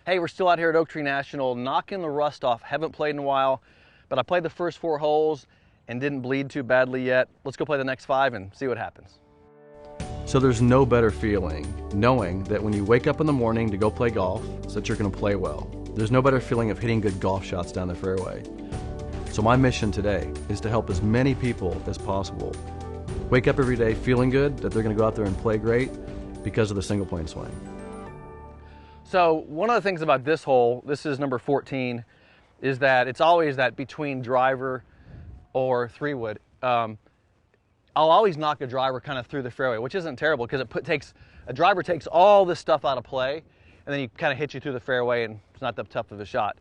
Hey, we're still out here at Oak Tree National, knocking the rust off. Haven't played in a while, but I played the first 4 holes and didn't bleed too badly yet. Let's go play the next 5 and see what happens. So there's no better feeling knowing that when you wake up in the morning to go play golf, so that you're gonna play well. There's no better feeling of hitting good golf shots down the fairway. So my mission today is to help as many people as possible wake up every day feeling good that they're gonna go out there and play great because of the single plane swing. So one of the things about this hole, this is number 14, is that it's always that between driver or 3-wood. I'll always knock a driver kind of through the fairway, which isn't terrible because a driver takes all this stuff out of play, and then he kind of hits you through the fairway, and it's not that tough of a shot.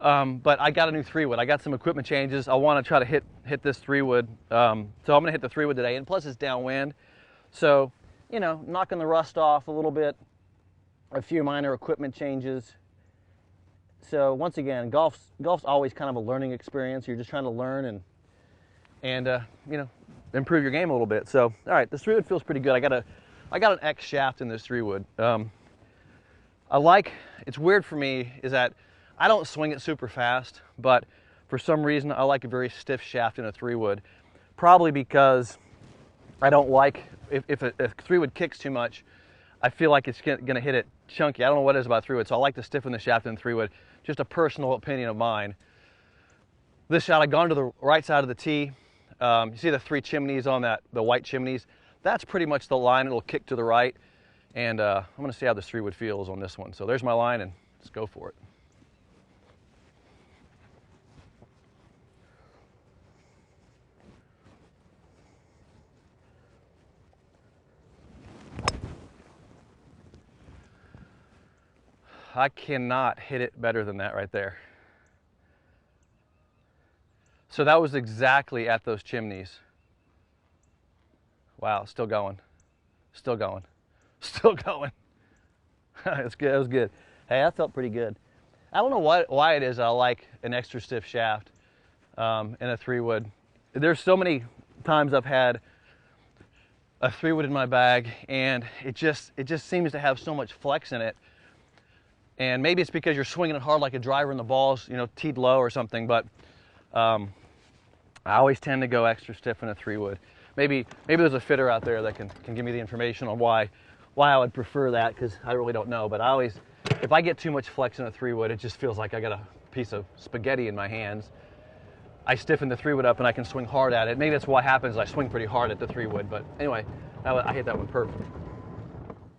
But I got a new 3-wood. I got some equipment changes. I want to try to hit this 3-wood. So I'm going to hit the 3-wood today, and plus it's downwind. So, you know, knocking the rust off a little bit, a few minor equipment changes. So once again, golf's always kind of a learning experience. You're just trying to learn and you know, improve your game a little bit. So, all right, this 3-wood feels pretty good. I got an X shaft in this 3-wood. It's weird for me is that I don't swing it super fast, but for some reason I like a very stiff shaft in a 3-wood. Probably because I don't like, if a 3-wood kicks too much, I feel like it's gonna hit it chunky. I don't know what it is about 3-wood, so I like to stiffen the shaft in 3-wood. Just a personal opinion of mine. This shot, I've gone to the right side of the tee. You see the 3 chimneys on the white chimneys? That's pretty much the line. It'll kick to the right. And I'm gonna see how this 3-wood feels on this one. So there's my line, and let's go for it. I cannot hit it better than that right there. So that was exactly at those chimneys. Wow, still going. Still going. Still going. That's good. That was good. Hey, that felt pretty good. I don't know why it is I like an extra stiff shaft in a 3-wood. There's so many times I've had a 3-wood in my bag, and it just seems to have so much flex in it. And maybe it's because you're swinging it hard like a driver and the ball's, you know, teed low or something, but I always tend to go extra stiff in a 3-wood. Maybe there's a fitter out there that can give me the information on why I would prefer that, because I really don't know. But I always, if I get too much flex in a 3-wood, it just feels like I got a piece of spaghetti in my hands. I stiffen the 3-wood up and I can swing hard at it. Maybe that's what happens. I swing pretty hard at the 3-wood, but anyway, I hit that one perfect.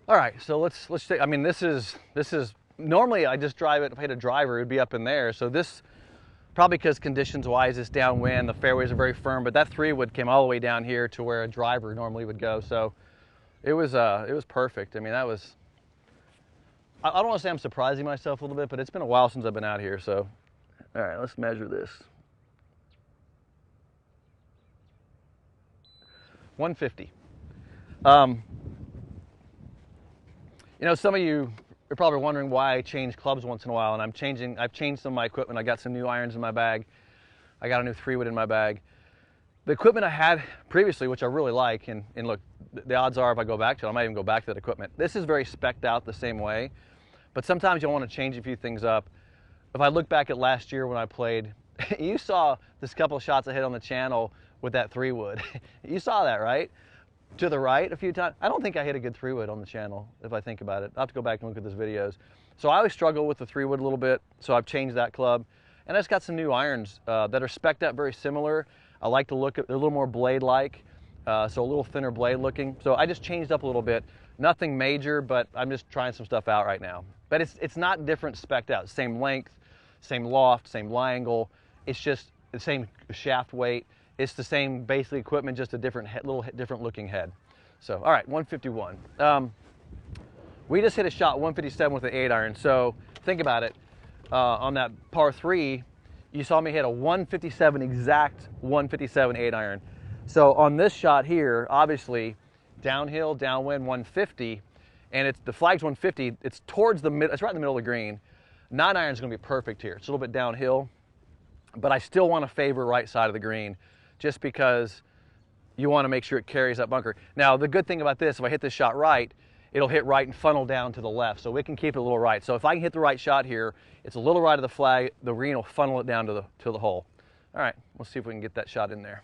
All right, so let's take. I mean, this is normally I just drive it. If I hit a driver, it'd be up in there. So this, probably because conditions-wise, it's downwind. The fairways are very firm, but that 3-wood came all the way down here to where a driver normally would go. So it was perfect. I mean, that was. I don't want to say I'm surprising myself a little bit, but it's been a while since I've been out here. So, all right, let's measure this. 150. You know, some of you are probably wondering why I change clubs once in a while, and I've changed some of my equipment. I got some new irons in my bag. I got a new 3-wood in my bag. The equipment I had previously, which I really like, and look, the odds are if I go back to it, I might even go back to that equipment. This is very spec'd out the same way, but sometimes you'll want to change a few things up. If I look back at last year when I played, you saw this couple of shots I hit on the channel with that 3-wood. You saw that, right? To the right a few times. I don't think I hit a good 3-wood on the channel, if I think about it. I'll have to go back and look at those videos. So I always struggle with the 3-wood a little bit, so I've changed that club. And I just got some new irons that are spec'd out very similar. I like to look at, they're a little more blade-like, so a little thinner blade looking. So I just changed up a little bit. Nothing major, but I'm just trying some stuff out right now. But it's not different spec'd out. Same length, same loft, same lie angle. It's just the same shaft weight. It's the same basically equipment, just a different little different looking head. So, all right, 151. We just hit a shot 157 with an 8-iron. So think about it. On that par 3, you saw me hit a 157, exact 157 8-iron. So on this shot here, obviously, downhill, downwind, 150, and the flag's 150. It's towards the middle. It's right in the middle of the green. 9-iron is going to be perfect here. It's a little bit downhill, but I still want to favor right side of the green, just because you want to make sure it carries that bunker. Now, the good thing about this, if I hit this shot right, it'll hit right and funnel down to the left. So we can keep it a little right. So if I can hit the right shot here, it's a little right of the flag, the green will funnel it down to the hole. All right, let's see if we can get that shot in there.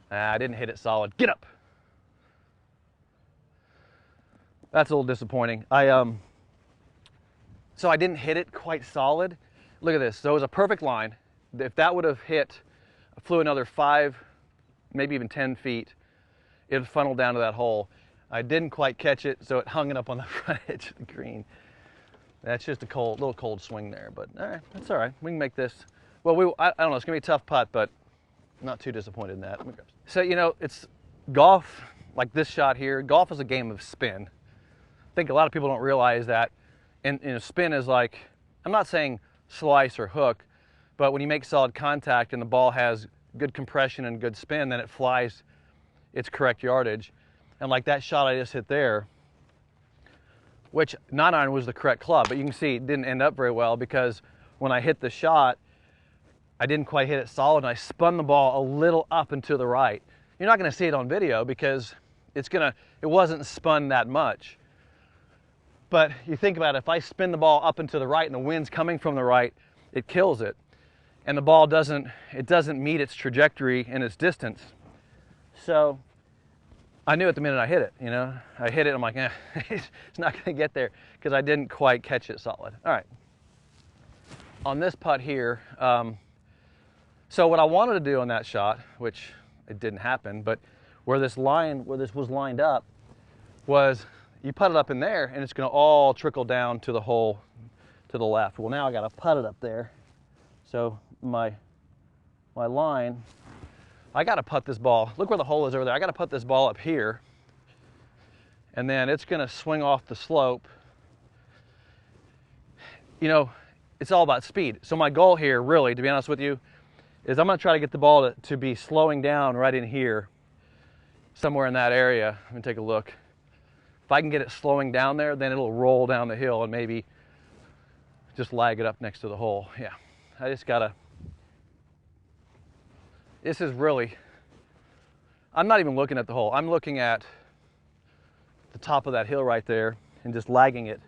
I didn't hit it solid. Get up. That's a little disappointing. So I didn't hit it quite solid. Look at this. So it was a perfect line. If that would have hit, flew another 5, maybe even 10 feet, it would funnel down to that hole. I didn't quite catch it, so it hung it up on the front edge of the green. That's just a little cold swing there, but all right, that's all right. We can make this. Well, I don't know. It's gonna be a tough putt, but I'm not too disappointed in that. So it's golf, like this shot here. Golf is a game of spin. I think a lot of people don't realize that. And spin is like, I'm not saying slice or hook, but when you make solid contact and the ball has good compression and good spin, then it flies its correct yardage. And like that shot I just hit there, which 9-iron was the correct club, but you can see it didn't end up very well because when I hit the shot, I didn't quite hit it solid and I spun the ball a little up and to the right. You're not gonna see it on video because it wasn't spun that much. But you think about it, if I spin the ball up and to the right and the wind's coming from the right, it kills it. And the ball doesn't meet its trajectory and its distance. So I knew it the minute I hit it, I hit it, I'm like, it's not gonna get there because I didn't quite catch it solid. All right. On this putt here, so what I wanted to do on that shot, which it didn't happen, but where this was lined up was you put it up in there and it's gonna all trickle down to the hole to the left. Well, now I gotta putt it up there. So my line, I gotta putt this ball. Look where the hole is over there. I gotta put this ball up here and then it's gonna swing off the slope. It's all about speed. So my goal here, really, to be honest with you, is I'm gonna try to get the ball to be slowing down right in here, somewhere in that area. Let me take a look. If I can get it slowing down there, then it'll roll down the hill and maybe just lag it up next to the hole. Yeah, I just gotta, this is really, I'm not even looking at the hole. I'm looking at the top of that hill right there and just lagging it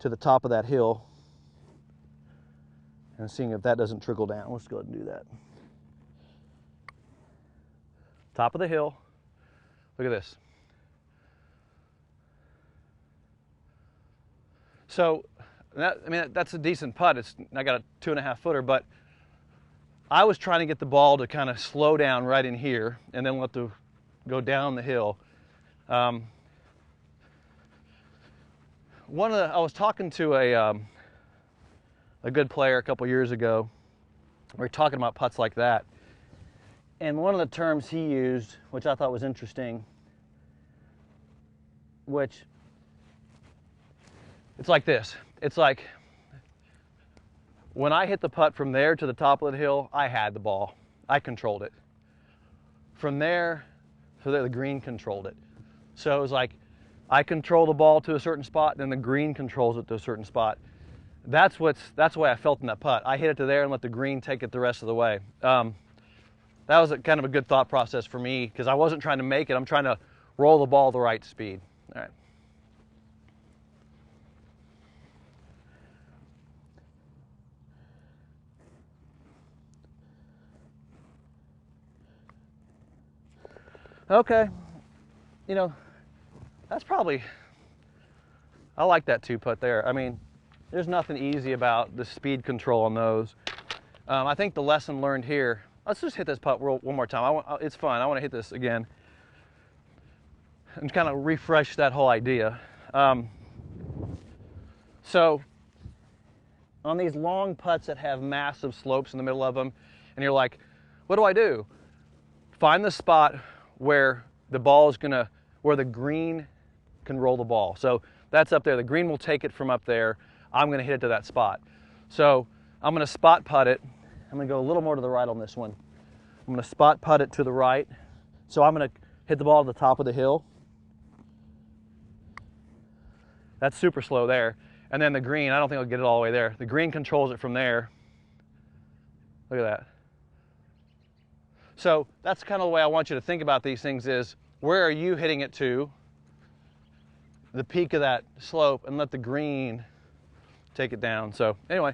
to the top of that hill and seeing if that doesn't trickle down. Let's go ahead and do that. Top of the hill. Look at this. So, that's a decent putt. I got a 2.5 footer, but I was trying to get the ball to kind of slow down right in here and then let it go down the hill. I was talking to a good player a couple years ago. We were talking about putts like that. And one of the terms he used, which I thought was interesting, which it's like this. It's like when I hit the putt from there to the top of the hill, I had the ball. I controlled it. From there to there, the green controlled it. So it was like I control the ball to a certain spot, then the green controls it to a certain spot. That's the way I felt in that putt. I hit it to there and let the green take it the rest of the way. That was kind of a good thought process for me because I wasn't trying to make it. I'm trying to roll the ball the right speed. All right. Okay, that's probably, I like that 2-putt there. I mean, there's nothing easy about the speed control on those. I think the lesson learned here, let's just hit this putt one more time. It's fun, I want to hit this again and kind of refresh that whole idea. So on these long putts that have massive slopes in the middle of them, and you're like, what do I do? Find the spot where the ball is where the green can roll the ball. So that's up there. The green will take it from up there. I'm gonna hit it to that spot. So I'm gonna spot putt it. I'm gonna go a little more to the right on this one. I'm gonna spot putt it to the right. So I'm gonna hit the ball at the top of the hill. That's super slow there. And then the green, I don't think I'll get it all the way there. The green controls it from there. Look at that. So that's kind of the way I want you to think about these things is, where are you hitting it to, the peak of that slope, and let the green take it down. So anyway,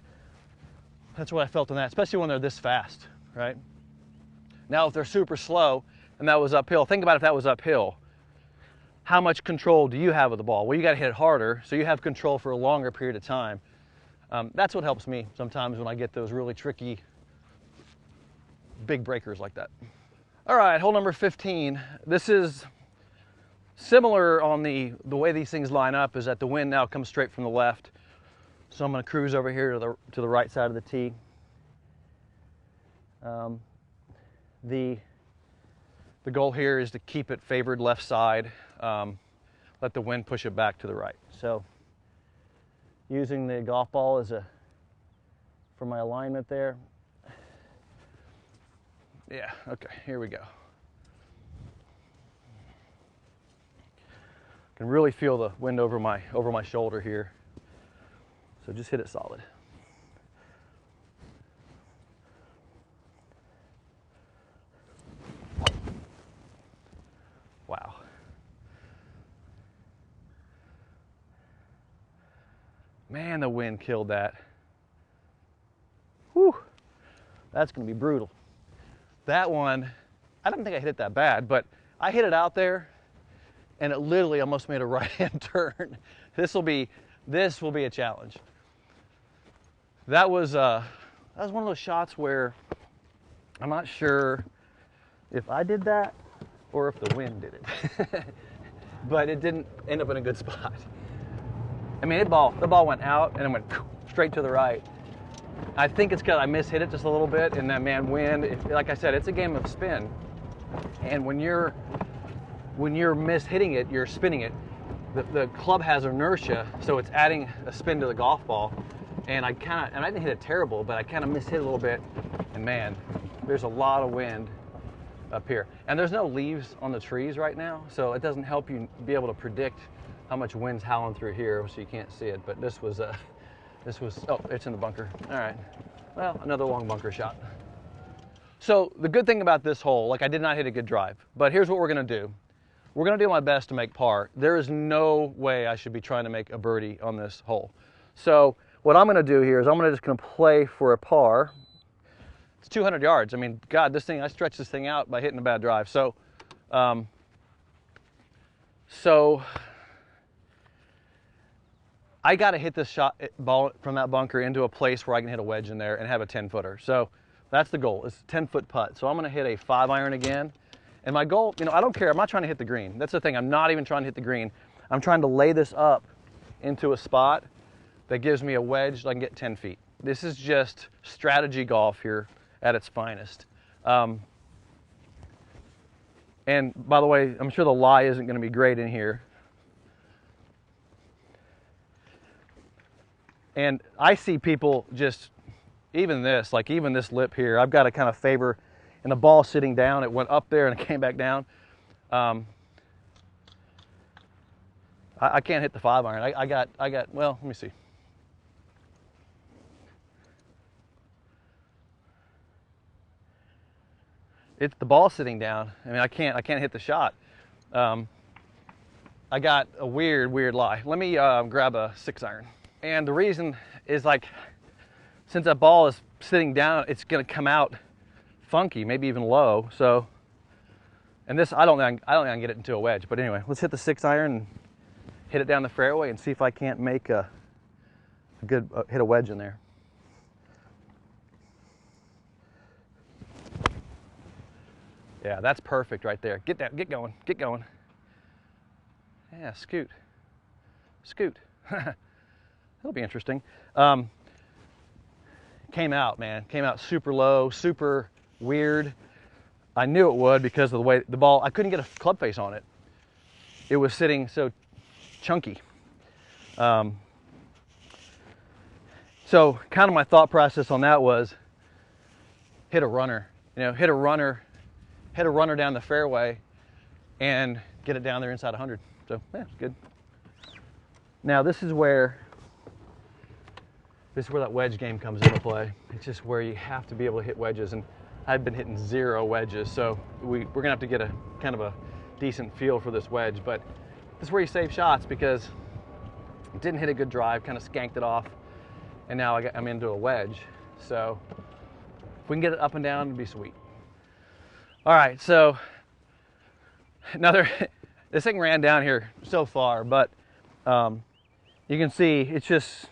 that's what I felt on that, especially when they're this fast, right? Now if they're super slow and that was uphill, think about if that was uphill. How much control do you have of the ball? Well, you got to hit it harder so you have control for a longer period of time. That's what helps me sometimes when I get those really tricky big breakers like that. All right, hole number 15. This is similar on the way these things line up, is that the wind now comes straight from the left. So I'm going to cruise over here to the right side of the tee. The goal here is to keep it favored left side, let the wind push it back to the right. So using the golf ball for my alignment there. Yeah, okay, here we go. Can really feel the wind over my shoulder here. So just hit it solid. Wow. Man, the wind killed that. Whew. That's going to be brutal. That one, I don't think I hit it that bad, but I hit it out there and it literally almost made a right-hand turn. This will be a challenge. That was one of those shots where I'm not sure if I did that or if the wind did it. But it didn't end up in a good spot. I mean, the ball went out and it went straight to the right. I think it's because I mishit it just a little bit, and that, man, wind, like I said, it's a game of spin. And when you're mishitting it, you're spinning it. The club has inertia, so it's adding a spin to the golf ball. And I didn't hit it terrible, but I kind of mishit a little bit. And man, there's a lot of wind up here. And there's no leaves on the trees right now, so it doesn't help you be able to predict how much wind's howling through here, so you can't see it. But this was, oh, it's in the bunker. All right, well, another long bunker shot. So the good thing about this hole, like, I did not hit a good drive, but here's what we're gonna do. We're gonna do my best to make par. There is no way I should be trying to make a birdie on this hole. So what I'm gonna do here is I'm just gonna play for a par. It's 200 yards. I mean, God, I stretched this thing out by hitting a bad drive. So, I got to hit this ball from that bunker into a place where I can hit a wedge in there and have a 10-footer. So that's the goal, is 10-foot putt. So I'm going to hit a 5-iron again. And my goal, I don't care. I'm not trying to hit the green. That's the thing. I'm not even trying to hit the green. I'm trying to lay this up into a spot that gives me a wedge so I can get 10 feet. This is just strategy golf here at its finest. And by the way, I'm sure the lie isn't going to be great in here. And I see people just, even this lip here, I've got to kind of favor, and the ball sitting down, it went up there and it came back down. I can't hit the 5-iron. I got, well, let me see. It's the ball sitting down. I mean, I can't hit the shot. I got a weird lie. Let me grab a 6-iron. And the reason is, like, since that ball is sitting down, it's going to come out funky, maybe even low. So, and this, I don't think I can get it into a wedge. But anyway, let's hit the 6-iron and hit it down the fairway and see if I can't make a good hit a wedge in there. Yeah, that's perfect right there. Get that, get going, get going. Yeah, scoot. That'll be interesting. Came out, man. Came out super low, super weird. I knew it would because of the way the ball, I couldn't get a club face on it. It was sitting so chunky. So kind of my thought process on that was hit a runner. Hit a runner down the fairway and get it down there inside 100. So, yeah, good. Now this is where that wedge game comes into play. It's just where you have to be able to hit wedges, and I've been hitting 0 wedges, so we're gonna have to get a kind of a decent feel for this wedge. But this is where you save shots, because it didn't hit a good drive, kind of skanked it off, and now I'm into a wedge. So if we can get it up and down, it'd be sweet. All right, so this thing ran down here so far, but you can see it's just,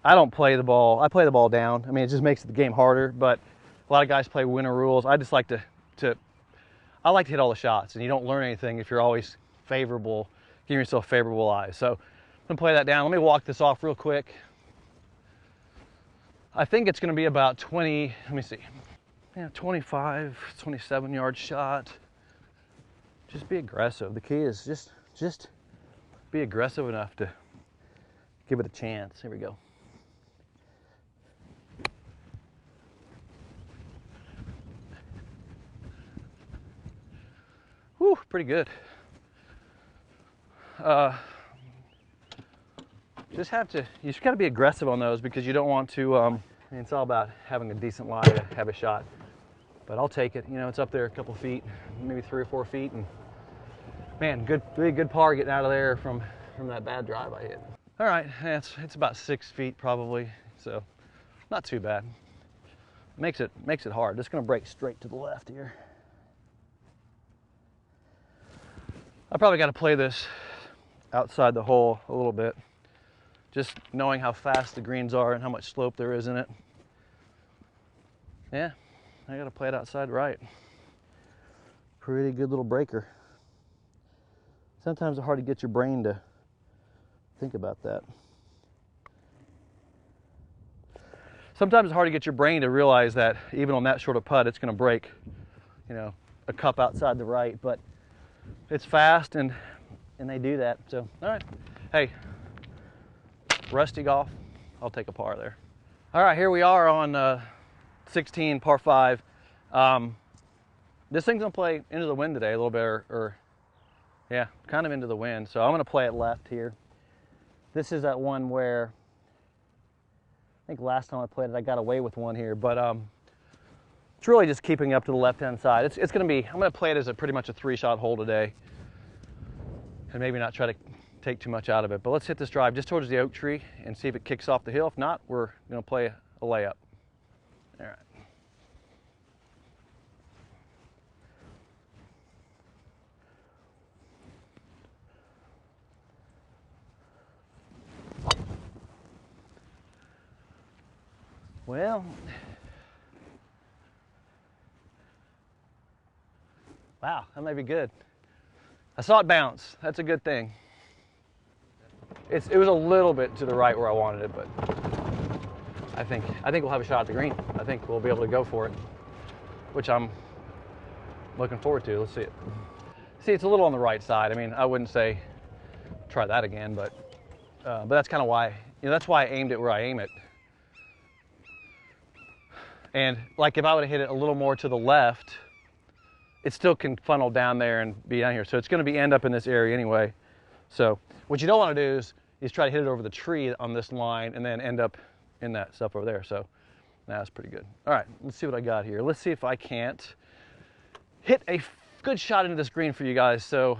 I don't play the ball. I play the ball down. I mean, it just makes the game harder, but a lot of guys play winner rules. I just like I like to hit all the shots, and you don't learn anything if you're always favorable, giving yourself favorable eyes. So I'm gonna play that down. Let me walk this off real quick. I think it's gonna be about 20, let me see. Yeah, 25, 27 yard shot. Just be aggressive. The key is just be aggressive enough to give it a chance. Here we go. Whew, pretty good. You just got to be aggressive on those, because you don't want to, I mean, it's all about having a decent lie to have a shot. But I'll take it. You know, it's up there a couple feet, maybe 3 or 4 feet, and man, really good par getting out of there from that bad drive I hit. All right, yeah, it's about 6 feet probably, so not too bad. Makes it hard. It's going to break straight to the left here. I probably got to play this outside the hole a little bit, just knowing how fast the greens are and how much slope there is in it. Yeah, I got to play it outside right. Pretty good little breaker. Sometimes it's hard to get your brain to think about that. Sometimes it's hard to get your brain to realize that even on that short a putt, it's going to break, you know, a cup outside the right. But it's fast, and they do that. So, all right. Hey, rusty golf, I'll take a par there. All right, here we are on 16 par 5. This thing's gonna play into the wind today a little bit, or yeah, kind of into the wind. So I'm gonna play it left here. This is that one where I think last time I played it, I got away with one here, but it's really just keeping up to the left-hand side. It's gonna be, I'm gonna play it as pretty much a 3-shot hole today, and maybe not try to take too much out of it. But let's hit this drive just towards the oak tree and see if it kicks off the hill. If not, we're gonna play a layup. All right. Well, wow, that may be good. I saw it bounce. That's a good thing. It was a little bit to the right where I wanted it, but I think we'll have a shot at the green. I think we'll be able to go for it, which I'm looking forward to. Let's see it. See, it's a little on the right side. I mean, I wouldn't say try that again, but that's kind of why, that's why I aimed it where I aim it. And like if I would have hit it a little more to the left, it still can funnel down there and be down here. So it's going to end up in this area anyway. So what you don't want to do is try to hit it over the tree on this line and then end up in that stuff over there. So that's pretty good. All right, let's see what I got here. Let's see if I can't hit a good shot into this green for you guys. So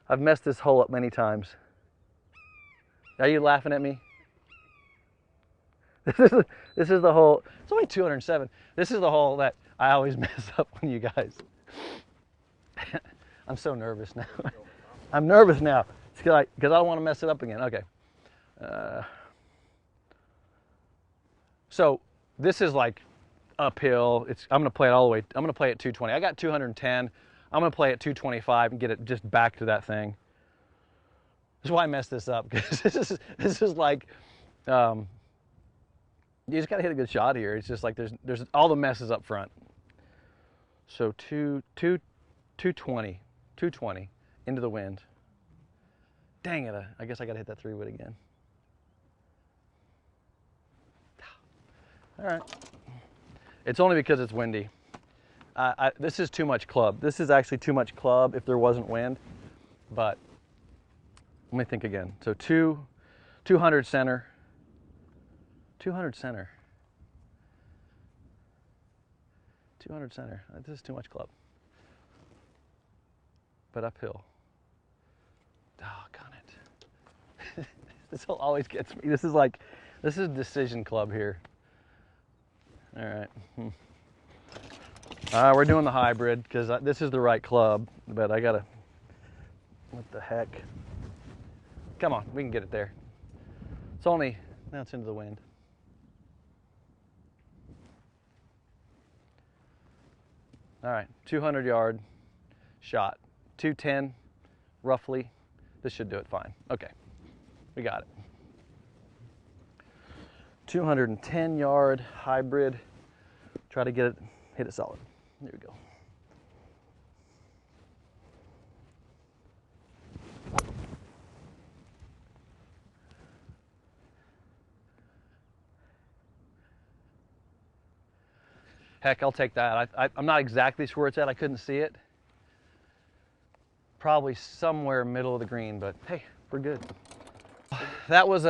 I've messed this hole up many times. Are you laughing at me? This is the hole. It's only 207. This is the hole that I always mess up on you guys. I'm so nervous now. I'm nervous now because I don't want to mess it up again. Okay. So this is like uphill. I'm going to play it all the way. I'm going to play it 220. I got 210. I'm going to play it 225 and get it just back to that thing. That's why I messed this up, because this is like, you just got to hit a good shot here. It's just like there's all the messes up front. So 220 into the wind. Dang it, I guess I got to hit that 3-wood again. All right. It's only because it's windy. This is too much club. This is actually too much club if there wasn't wind, but Let me think again. So 200 center, 200 center, 200 center. This is too much club. But uphill. Doggone it. This always gets me. This is decision club here. All right. We're doing the hybrid because this is the right club, but I gotta, what the heck? Come on, we can get it there. It's only, now it's into the wind. All right, 200 yard shot, 210 roughly. This should do it fine. Okay, we got it. 210 yard hybrid. Try to get it, hit it solid. There we go. Heck, I'll take that. I'm not exactly sure where it's at. I couldn't see it. Probably somewhere middle of the green, but hey, we're good. That was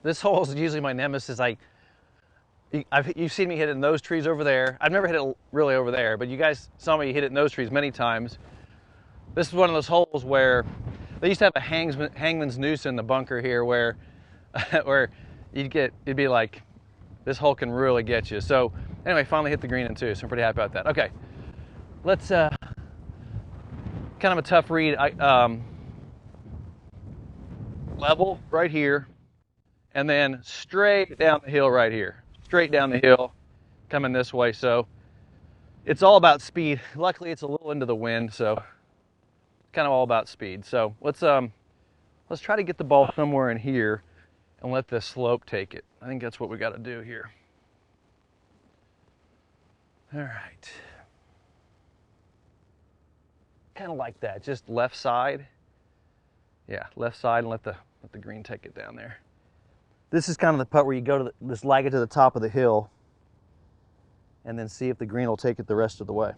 this hole is usually my nemesis. You've seen me hit it in those trees over there. I've never hit it really over there, but you guys saw me hit it in those trees many times. This is one of those holes where they used to have a hangman's noose in the bunker here where, where it'd be like, this hole can really get you. So anyway, finally hit the green in two, so I'm pretty happy about that. Okay, let's, kind of a tough read. Level right here, and then straight down the hill right here. Straight down the hill, coming this way. So it's all about speed. Luckily, it's a little into the wind, so kind of all about speed. So let's try to get the ball somewhere in here and let the slope take it. I think that's what we got to do here. All right. Kind of like that, just left side. Yeah, left side, and let the green take it down there. This is kind of the putt where you go to just lag it to the top of the hill and then see if the green will take it the rest of the way.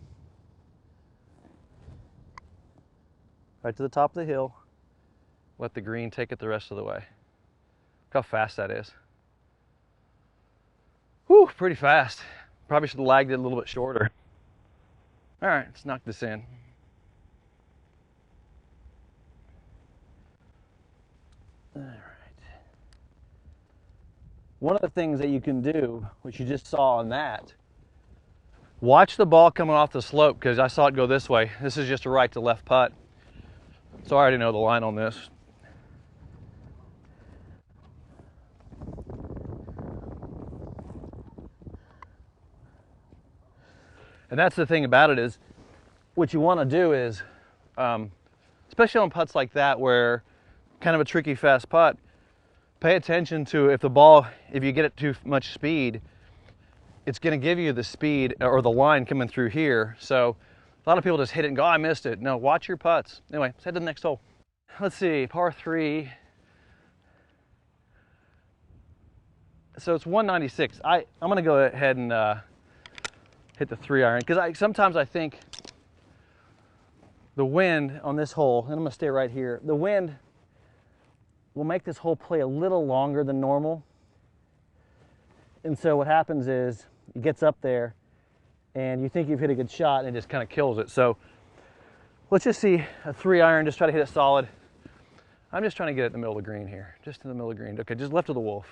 Right to the top of the hill, let the green take it the rest of the way. Look how fast that is. Whew, pretty fast. Probably should have lagged it a little bit shorter. All right, let's knock this in. All right. One of the things that you can do, which you just saw on that, watch the ball coming off the slope, because I saw it go this way. This is just a right to left putt. So I already know the line on this. And that's the thing about it is, what you want to do is, especially on putts like that where kind of a tricky fast putt, pay attention to if you get it too much speed, it's going to give you the speed or the line coming through here. So a lot of people just hit it and go, oh, I missed it. No, watch your putts. Anyway, let's head to the next hole. Let's see, par 3. So it's 196. I'm going to go ahead and hit the 3-iron, because sometimes I think the wind on this hole, and I'm going to stay right here, the wind will make this hole play a little longer than normal. And so what happens is it gets up there and you think you've hit a good shot and it just kind of kills it. So let's just see a 3-iron, just try to hit it solid. I'm just trying to get it in the middle of the green here, just in the middle of the green. Okay, just left of the wolf.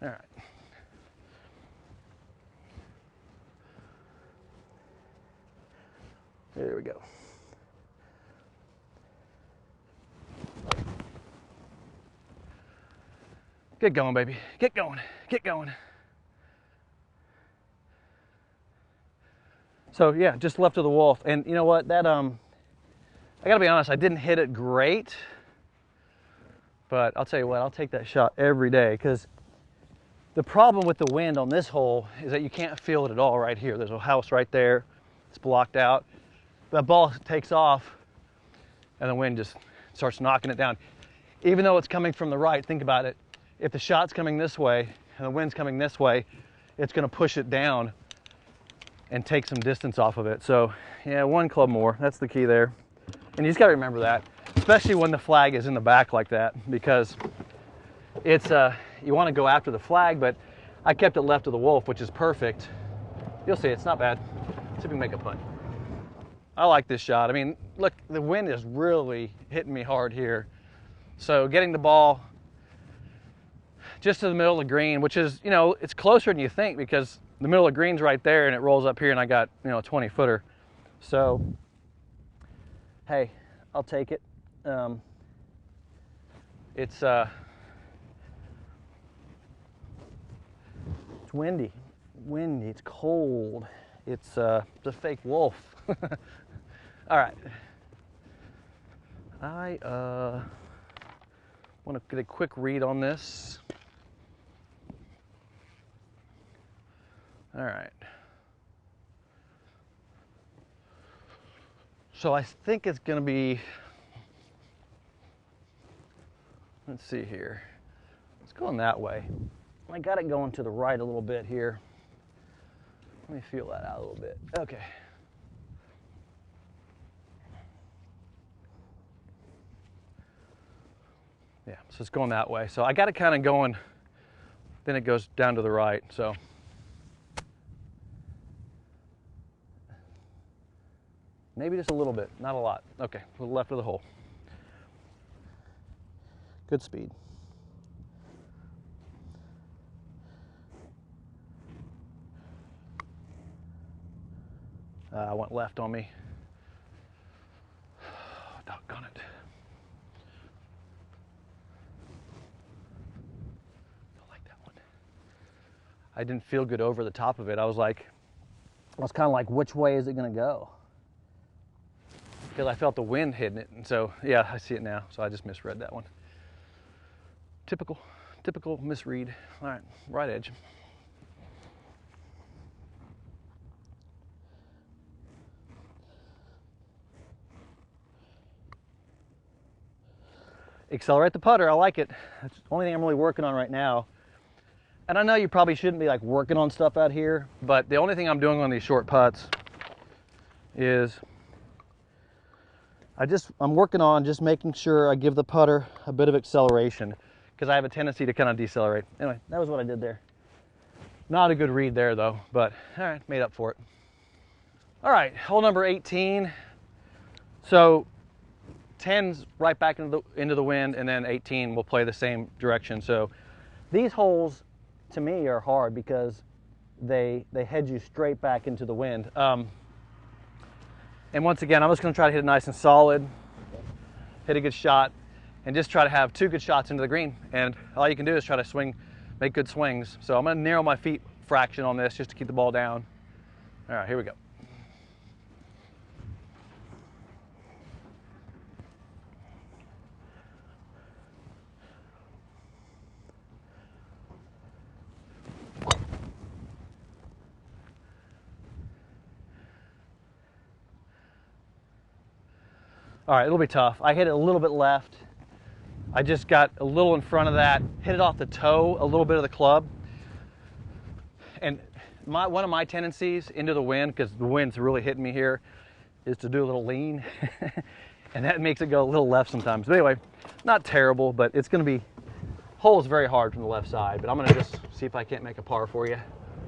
All right. There we go. Get going, baby. Get going. Get going. So yeah, just left of the wolf. And you know what? That I gotta be honest, I didn't hit it great. But I'll tell you what, I'll take that shot every day, because the problem with the wind on this hole is that you can't feel it at all right here. There's a house right there. It's blocked out. The ball takes off and the wind just starts knocking it down. Even though it's coming from the right, think about it. If the shot's coming this way and the wind's coming this way, it's going to push it down and take some distance off of it. So yeah, one club more. That's the key there. And you just got to remember that. especially when the flag is in the back like that, because it's you want to go after the flag, but I kept it left of the wolf, which is perfect. You'll see, it's not bad. See if we can make a putt. I like this shot. I mean, look, the wind is really hitting me hard here. So getting the ball just to the middle of the green, which is, you know, it's closer than you think, because the middle of the green's right there and it rolls up here and I got, you know, a 20-footer. So, hey, I'll take it. It's windy, it's cold. It's a fake wolf. All right. I want to get a quick read on this. All right. So I think it's going to be, let's see here. It's going that way. I got it going to the right a little bit here. Let me feel that out a little bit. Okay. Yeah, so it's going that way. So I got it kind of going, then it goes down to the right, so. Maybe just a little bit, not a lot. Okay, to the left of the hole. Good speed. I went left on me. Doggone it. Don't like that one. I didn't feel good over the top of it. I was kind of like, which way is it going to go? Because I felt the wind hitting it, and so yeah, I see it now. So I just misread that one. Typical misread. All right, right edge. Accelerate the putter. I like it. That's the only thing I'm really working on right now. And I know you probably shouldn't be like working on stuff out here, but the only thing I'm doing on these short putts is I'm working on just making sure I give the putter a bit of acceleration, because I have a tendency to kind of decelerate. Anyway, that was what I did there. Not a good read there though, but all right, made up for it. All right, hole number 18. So 10's right back into the wind, and then 18 will play the same direction. So these holes to me are hard because they head you straight back into the wind. And once again, I'm just going to try to hit it nice and solid, hit a good shot, and just try to have 2 good shots into the green. And all you can do is try to swing, make good swings. So I'm going to narrow my feet fraction on this just to keep the ball down. All right, here we go. All right, it'll be tough. I hit it a little bit left. I just got a little in front of that, hit it off the toe, a little bit of the club. And one of my tendencies into the wind, because the wind's really hitting me here, is to do a little lean. And that makes it go a little left sometimes. But anyway, not terrible, but it's gonna be, hole is very hard from the left side, but I'm gonna just see if I can't make a par for you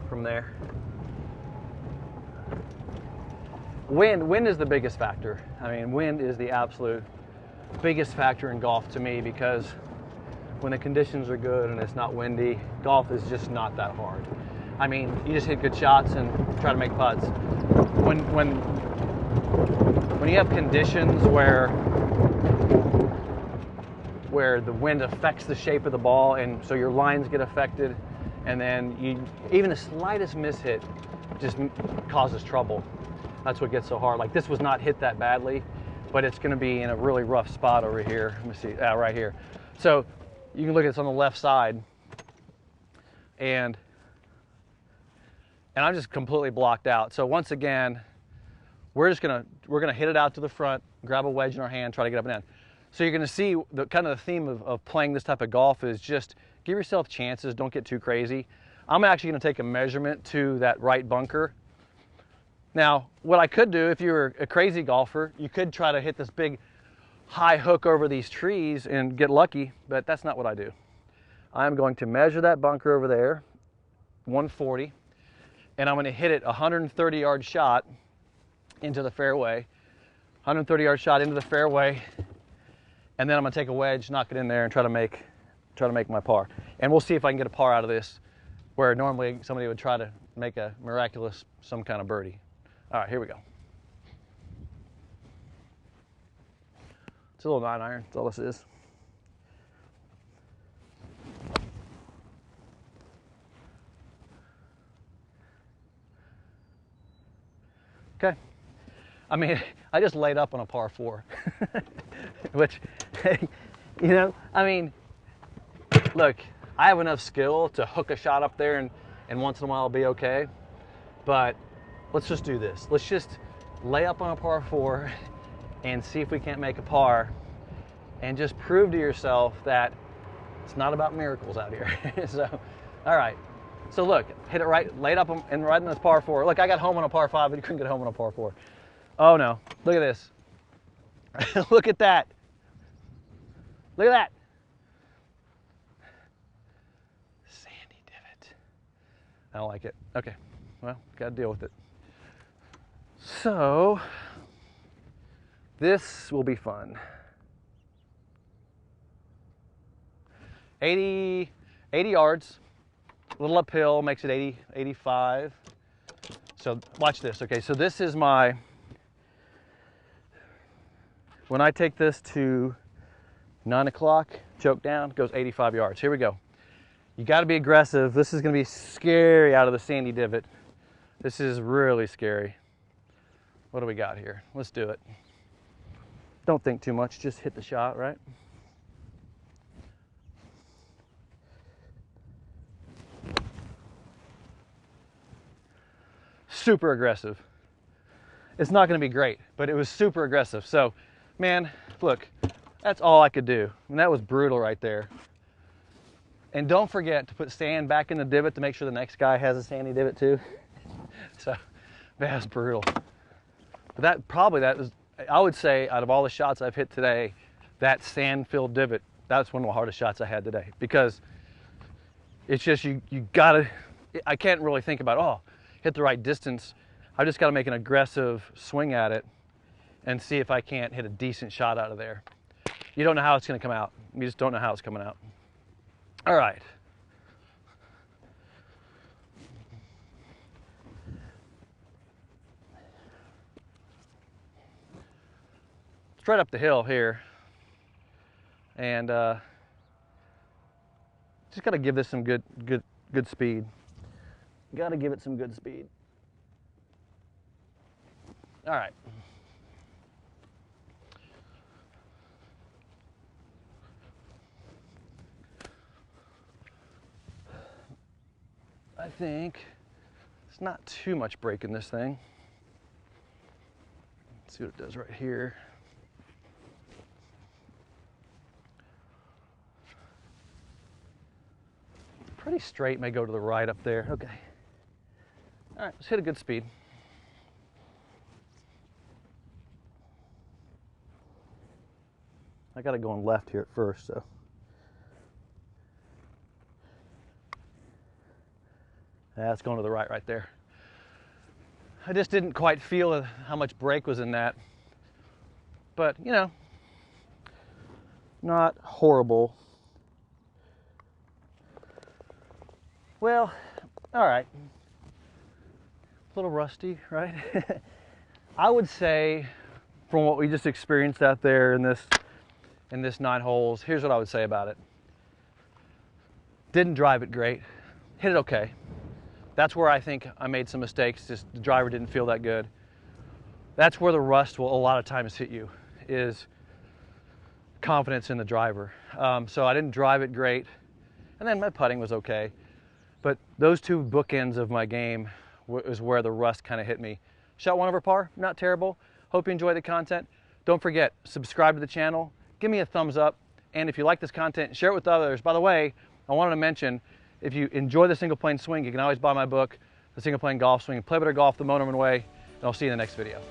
from there. Wind is the biggest factor. I mean, wind is the absolute biggest factor in golf to me, because when the conditions are good and it's not windy, golf is just not that hard. I mean, you just hit good shots and try to make putts. When you have conditions where the wind affects the shape of the ball, and so your lines get affected, and then even the slightest mishit just causes trouble. That's what gets so hard. Like, this was not hit that badly, but it's going to be in a really rough spot over here. Let me see, right here. So you can look at this on the left side, and I'm just completely blocked out. So once again, we're gonna hit it out to the front, grab a wedge in our hand, try to get up and down. So you're gonna see the kind of the theme of playing this type of golf is just give yourself chances, don't get too crazy. I'm actually gonna take a measurement to that right bunker. Now, what I could do, if you were a crazy golfer, you could try to hit this big high hook over these trees and get lucky, but that's not what I do. I'm going to measure that bunker over there, 140, and I'm going to hit it 130-yard shot into the fairway, 130-yard shot into the fairway, and then I'm going to take a wedge, knock it in there, and try to make my par. And we'll see if I can get a par out of this, where normally somebody would try to make a miraculous, some kind of birdie. All right, here we go. It's a little 9-iron, that's all this is. Okay. I mean, I just laid up on a par 4, which, you know, I mean, look, I have enough skill to hook a shot up there and once in a while I'll be okay, but let's just do this. Let's just lay up on a par 4 and see if we can't make a par and just prove to yourself that it's not about miracles out here. So, all right. So look, hit it right, laid up and right in this par 4. Look, I got home on a par 5, but you couldn't get home on a par 4. Oh no, look at this. Look at that. Look at that. Sandy divot. I don't like it. Okay, well, gotta deal with it. So, this will be fun. 80 yards, a little uphill, makes it 80, 85. So watch this, okay, so this is my, when I take this to 9 o'clock, choke down, goes 85 yards. Here we go. You gotta be aggressive. This is gonna be scary out of the sandy divot. This is really scary. What do we got here? Let's do it. Don't think too much, just hit the shot, right? Super aggressive. It's not going to be great, but it was super aggressive. So, man, look, that's all I could do. And that was brutal right there. And don't forget to put sand back in the divot to make sure the next guy has a sandy divot too. So, that's brutal. But that was, I would say, out of all the shots I've hit today, that sand-filled divot, that's one of the hardest shots I had today. Because it's just, you gotta, I can't really think about, oh, hit the right distance. I just got to make an aggressive swing at it and see if I can't hit a decent shot out of there. You don't know how it's going to come out. You just don't know how it's coming out. All right. Straight up the hill here. And just got to give this some good speed. Got to give it some good speed. All right. I think it's not too much break in this thing. Let's see what it does right here. Pretty straight, may go to the right up there. Okay. All right, let's hit a good speed. I got it going left here at first, so. That's going to the right there. I just didn't quite feel how much break was in that. But, you know, not horrible. Well, all right. A little rusty, right? I would say, from what we just experienced out there in this 9 holes, here's what I would say about it. Didn't drive it great. Hit it okay. That's where I think I made some mistakes. Just the driver didn't feel that good. That's where the rust will a lot of times hit you, is confidence in the driver. So I didn't drive it great. And then my putting was okay. But those 2 bookends of my game is where the rust kind of hit me. Shot 1 over par, not terrible. Hope you enjoy the content. Don't forget, subscribe to the channel, give me a thumbs up, and if you like this content, share it with others. By the way, I wanted to mention, if you enjoy the single plane swing, you can always buy my book, The Single Plane Golf Swing, Play Better Golf the Motorman Way, and I'll see you in the next video.